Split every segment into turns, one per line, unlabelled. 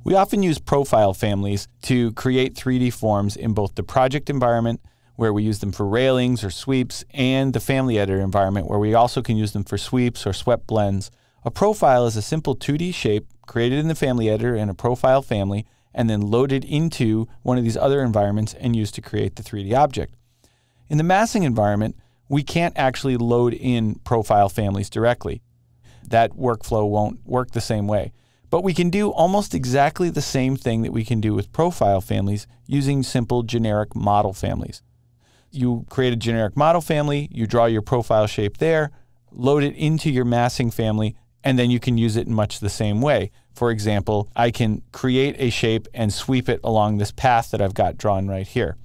We often use profile families to create 3D forms in both the project environment, where we use them for railings or sweeps, and the family editor environment, where we also can use them for sweeps or swept blends. A profile is a simple 2D shape created in the family editor in a profile family and then loaded into one of these other environments and used to create the 3D object. In the massing environment, we can't actually load in profile families directly. That workflow won't work the same way. But we can do almost exactly the same thing that we can do with profile families using simple generic model families. You create a generic model family, you draw your profile shape there, load it into your massing family, and then you can use it in much the same way. For example, I can create a shape and sweep it along this path that I've got drawn right here.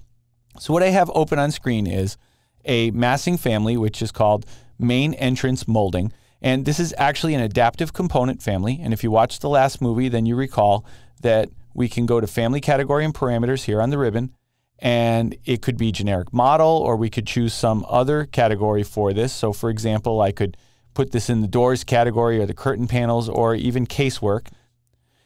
So what I have open on screen is a massing family, which is called main entrance molding. And this is actually an adaptive component family. And if you watched the last movie, then you recall that we can go to family category and parameters here on the ribbon, and it could be generic model, or we could choose some other category for this. So for example, I could put this in the doors category or the curtain panels or even casework.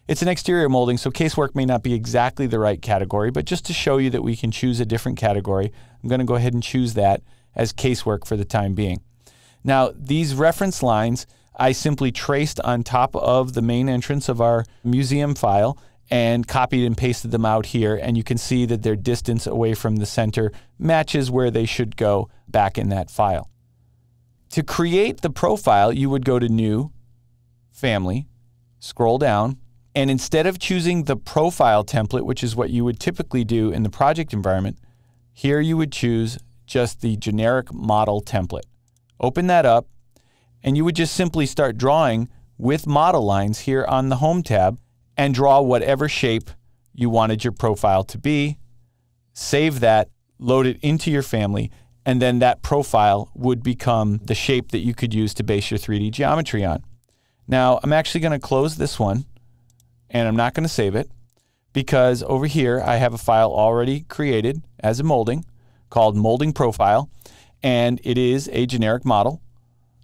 It's an exterior molding, so casework may not be exactly the right category, but just to show you that we can choose a different category, I'm going to go ahead and choose that as casework for the time being. Now, these reference lines, I simply traced on top of the main entrance of our museum file and copied and pasted them out here, and you can see that their distance away from the center matches where they should go back in that file. To create the profile, you would go to New, Family, scroll down, and instead of choosing the profile template, which is what you would typically do in the project environment, here you would choose just the generic model template. Open that up, and you would just simply start drawing with model lines here on the Home tab and draw whatever shape you wanted your profile to be. Save that, load it into your family, and then that profile would become the shape that you could use to base your 3D geometry on. Now, I'm actually going to close this one, and I'm not going to save it, because over here I have a file already created as a molding called Molding Profile, and it is a generic model.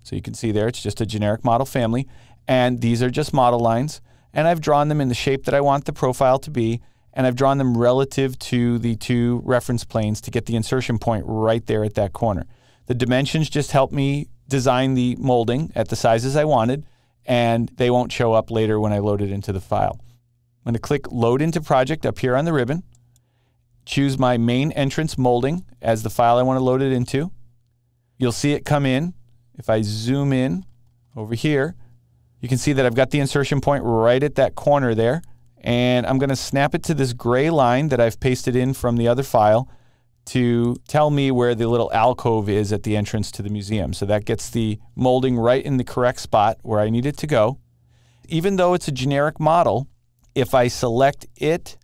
So you can see there, it's just a generic model family, and these are just model lines, and I've drawn them in the shape that I want the profile to be, and I've drawn them relative to the two reference planes to get the insertion point right there at that corner. The dimensions just help me design the molding at the sizes I wanted, and they won't show up later when I load it into the file. I'm going to click Load into Project up here on the ribbon, choose my main entrance molding as the file I want to load it into. You'll see it come in. If I zoom in over here, you can see that I've got the insertion point right at that corner there, and I'm going to snap it to this gray line that I've pasted in from the other file to tell me where the little alcove is at the entrance to the museum. So that gets the molding right in the correct spot where I need it to go. Even though it's a generic model, if I select it,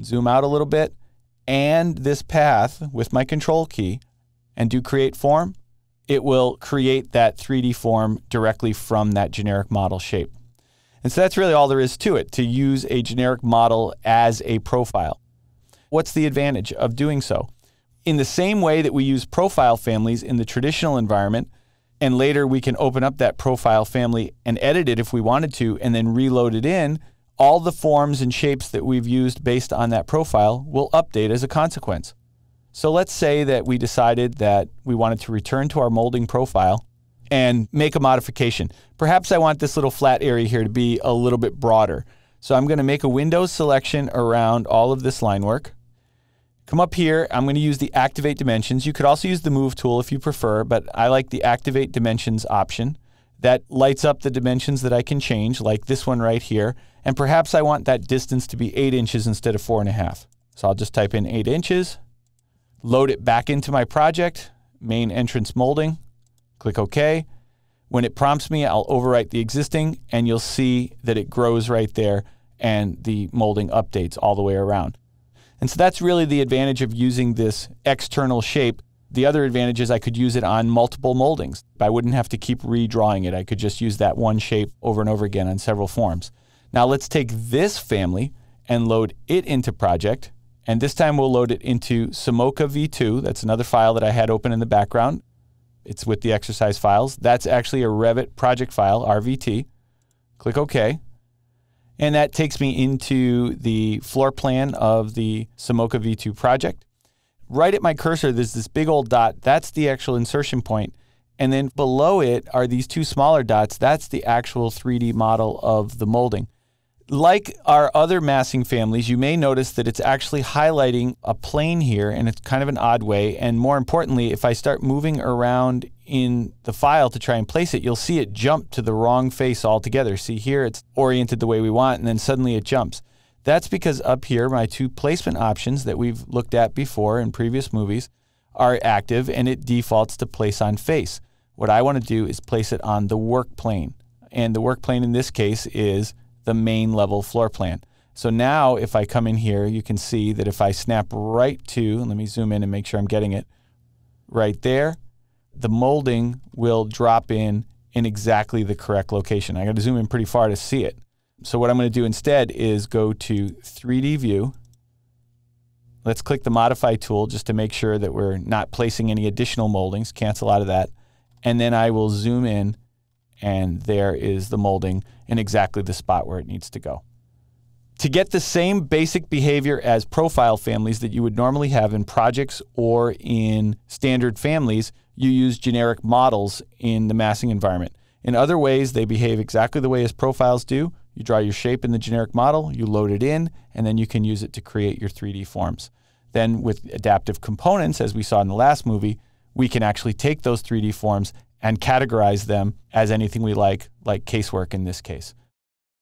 zoom out a little bit, and this path with my control key and do create form, it will create that 3D form directly from that generic model shape. And so that's really all there is to it, to use a generic model as a profile. What's the advantage of doing so? In the same way that we use profile families in the traditional environment, and later we can open up that profile family and edit it if we wanted to, and then reload it in, all the forms and shapes that we've used based on that profile will update as a consequence. So let's say that we decided that we wanted to return to our molding profile and make a modification. Perhaps I want this little flat area here to be a little bit broader. So I'm going to make a Windows selection around all of this line work. Come up here, I'm going to use the Activate Dimensions. You could also use the Move tool if you prefer, but I like the Activate Dimensions option. That lights up the dimensions that I can change, like this one right here. And perhaps I want that distance to be 8 inches instead of 4.5. So I'll just type in 8 inches. Load it back into my project, main entrance molding, click OK. When it prompts me, I'll overwrite the existing, and you'll see that it grows right there and the molding updates all the way around. And so that's really the advantage of using this external shape. The other advantage is I could use it on multiple moldings. I wouldn't have to keep redrawing it. I could just use that one shape over and over again on several forms. Now let's take this family and load it into project. And this time we'll load it into Samoka V2. That's another file that I had open in the background. It's with the exercise files. That's actually a Revit project file, RVT. Click OK. And that takes me into the floor plan of the Samoka V2 project. Right at my cursor, there's this big old dot. That's the actual insertion point. And then below it are these two smaller dots. That's the actual 3D model of the molding. Like our other massing families, you may notice that it's actually highlighting a plane here, and it's kind of an odd way. And more importantly, if I start moving around in the file to try and place it, you'll see it jump to the wrong face altogether. See here, it's oriented the way we want, and then suddenly it jumps. That's because up here, my two placement options that we've looked at before in previous movies are active, and it defaults to place on face. What I want to do is place it on the work plane. And the work plane in this case is the main level floor plan. So now if I come in here, you can see that if I snap right to, let me zoom in and make sure I'm getting it, right there, the molding will drop in exactly the correct location. I got to zoom in pretty far to see it. So what I'm going to do instead is go to 3D view. Let's click the modify tool just to make sure that we're not placing any additional moldings. Cancel out of that. And then I will zoom in, and there is the molding in exactly the spot where it needs to go. To get the same basic behavior as profile families that you would normally have in projects or in standard families, you use generic models in the massing environment. In other ways, they behave exactly the way as profiles do. You draw your shape in the generic model, you load it in, and then you can use it to create your 3D forms. Then with adaptive components, as we saw in the last movie, we can actually take those 3D forms and categorize them as anything we like casework in this case.